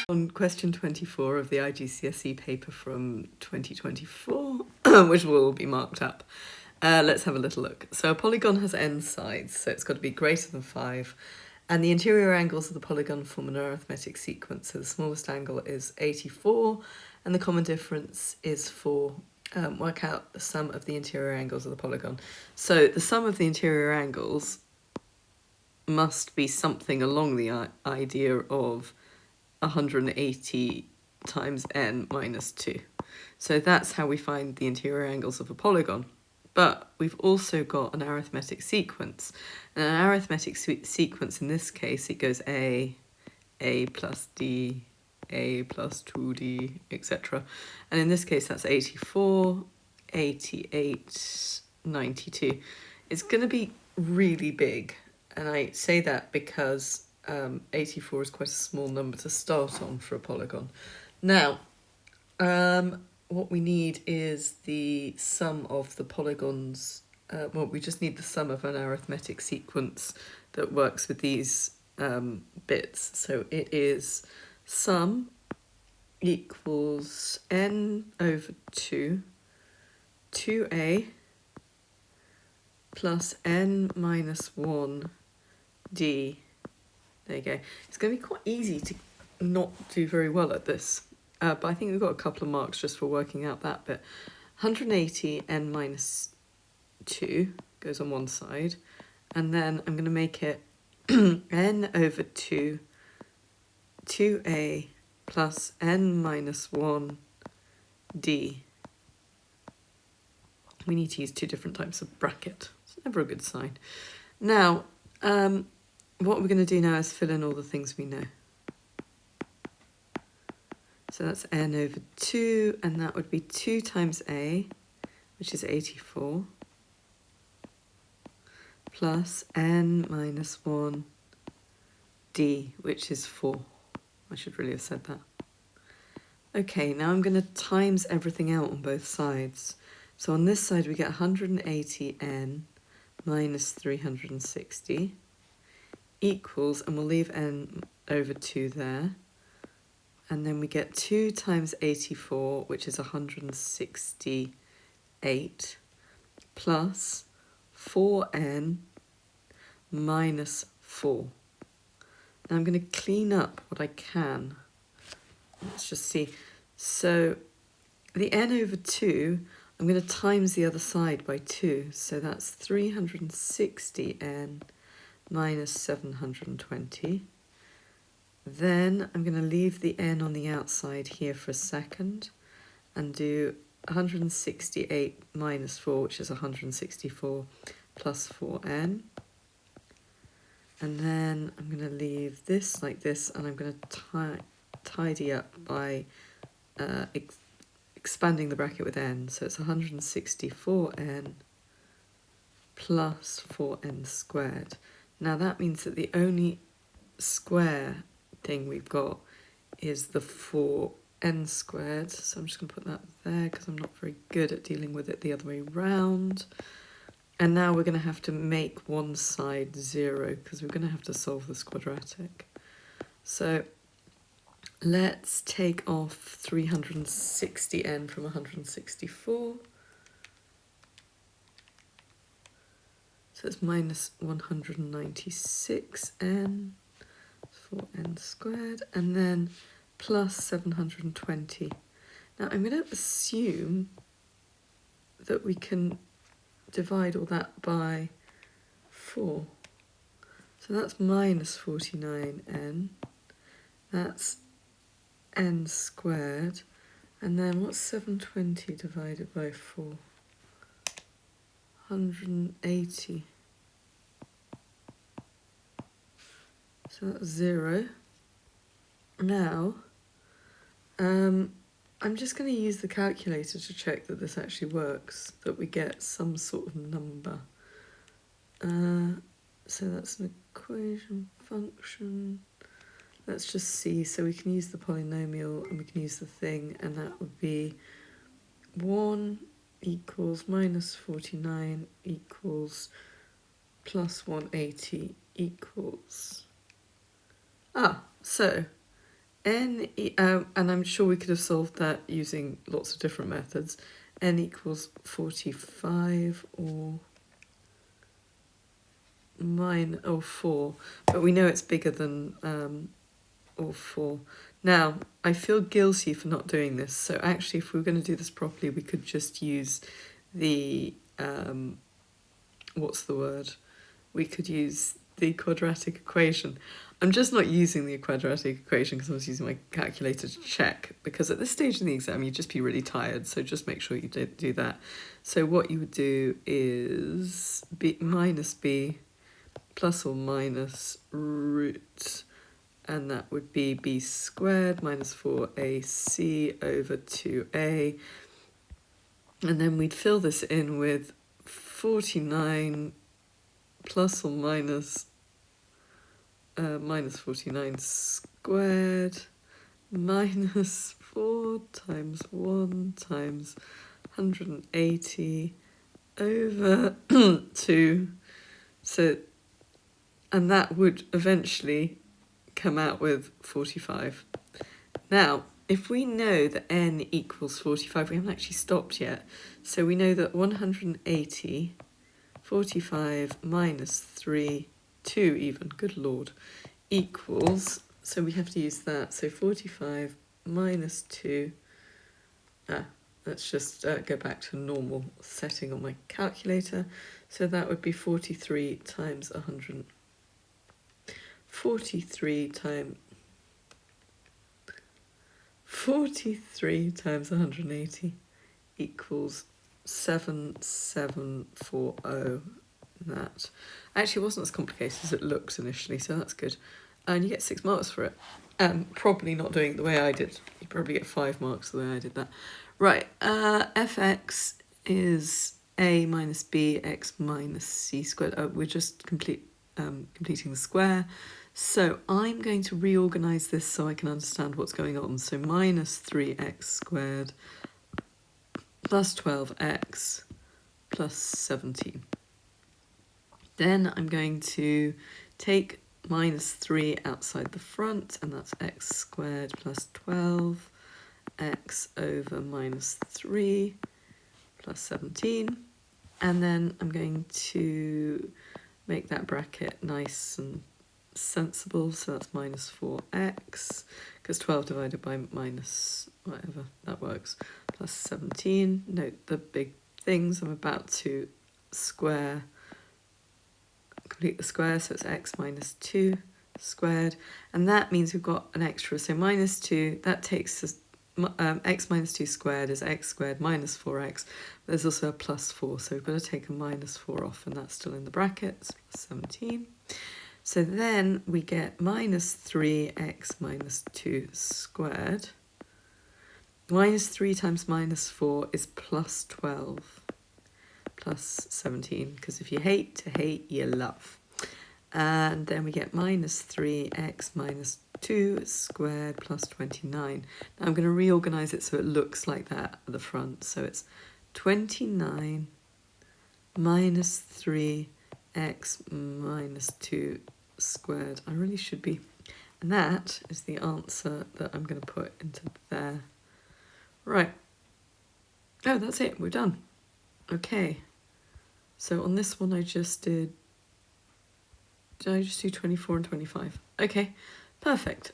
On question 24 of the IGCSE paper from 2024, which will be marked up, let's have a little look. So a polygon has n sides, so it's got to be greater than 5, and the interior angles of the polygon form an arithmetic sequence. So the smallest angle is 84, and the common difference is 4. Work out the sum of the interior angles of the polygon. So the sum of the interior angles must be something along the idea of 180 times n minus 2. So that's how we find the interior angles of a polygon. But we've also got an arithmetic sequence. And an arithmetic sequence in this case, it goes a plus d, a plus 2d, etc. And in this case, that's 84, 88, 92. It's going to be really big. And I say that because 84 is quite a small number to start on for a polygon. Now, what we need is the sum of the polygons. Well, we just need the sum of an arithmetic sequence that works with these bits. So it is sum equals n over 2, 2a plus n minus 1 d. There you go. It's going to be quite easy to not do very well at this, but I think we've got a couple of marks just for working out that bit. 180 n minus 2 goes on one side, and then I'm going to make it n over 2, 2a plus n minus 1 d. We need to use two different types of bracket. It's never a good sign. Now, what we're going to do now is fill in all the things we know. So that's n over 2, and that would be 2 times a, which is 84, plus n minus 1 d, which is 4. I should really have said that. Okay, now I'm going to times everything out on both sides. So on this side we get 180n minus 360 equals, and we'll leave n over 2 there, and then we get 2 times 84, which is 168, plus 4n minus 4. Now I'm going to clean up what I can. Let's just see. So the n over 2, I'm going to times the other side by 2, so that's 360n minus 720. Then I'm going to leave the n on the outside here for a second and do 168 minus 4, which is 164, plus 4n. And then I'm going to leave this like this, and I'm going to tidy up by expanding the bracket with n. So it's 164n plus 4n squared. Now that means that the only square thing we've got is the 4n squared. So I'm just going to put that there because I'm not very good at dealing with it the other way round. And now we're going to have to make one side 0 because we're going to have to solve this quadratic. So let's take off 360n from 164. So it's minus 196n, 4n squared, and then plus 720. Now I'm going to assume that we can divide all that by 4. So that's minus 49n. That's n squared. And then what's 720 divided by 4? 180. So that's 0. Now, I'm just going to use the calculator to check that this actually works, that we get some sort of number. So that's an equation function. Let's just see. So we can use the polynomial and we can use the thing, and that would be 1 equals minus 49 equals plus 180 equals... so and I'm sure we could have solved that using lots of different methods. N equals 45 or 4, but we know it's bigger than or 4. Now, I feel guilty for not doing this, so actually if we were going to do this properly, we could just use the, what's the word? We could use the quadratic equation. I'm just not using the quadratic equation because I was using my calculator to check, because at this stage in the exam you'd just be really tired, so just make sure you do that. So what you would do is b minus b plus or minus root, and that would be b squared minus 4ac over 2a, and then we'd fill this in with 49 plus or minus minus 49 squared minus 4 times 1 times 180 over 2. So, and that would eventually come out with 45. Now, if we know that n equals 45, we haven't actually stopped yet. So we know that 180, 45 minus 3, 2 even, good lord, equals, so we have to use that, so 45 minus 2, let's just go back to normal setting on my calculator, so that would be 43 times 100, 43 times 180 equals 7740. That actually wasn't as complicated as it looked initially, so that's good, and you get 6 marks for it. Probably not doing it the way I did. You probably get 5 marks the way I did that. Right, fx is a minus b x minus c squared. We're just completing the square, so I'm going to reorganize this so I can understand what's going on. So minus 3x squared plus 12x plus 17. Then I'm going to take minus 3 outside the front, and that's x squared plus 12x over minus 3 plus 17. And then I'm going to make that bracket nice and sensible, so that's minus 4x, because 12 divided by minus whatever, that works, plus 17. Note the big things. I'm about to complete the square, so it's x minus 2 squared, and that means we've got an extra, so minus 2, that takes us, x minus 2 squared is x squared minus 4x, there's also a plus 4, so we've got to take a minus 4 off, and that's still in the brackets, plus 17. So then we get minus 3x minus 2 squared, minus 3 times minus 4 is plus 12. Plus 17, because if you hate to hate, you love. And then we get minus 3x minus 2 squared plus 29. Now I'm going to reorganize it so it looks like that at the front. So it's 29 minus 3x minus 2 squared. I really should be. And that is the answer that I'm going to put into there. Right. Oh, that's it. We're done. Okay. So on this one I just did I just do 24 and 25? Okay, perfect.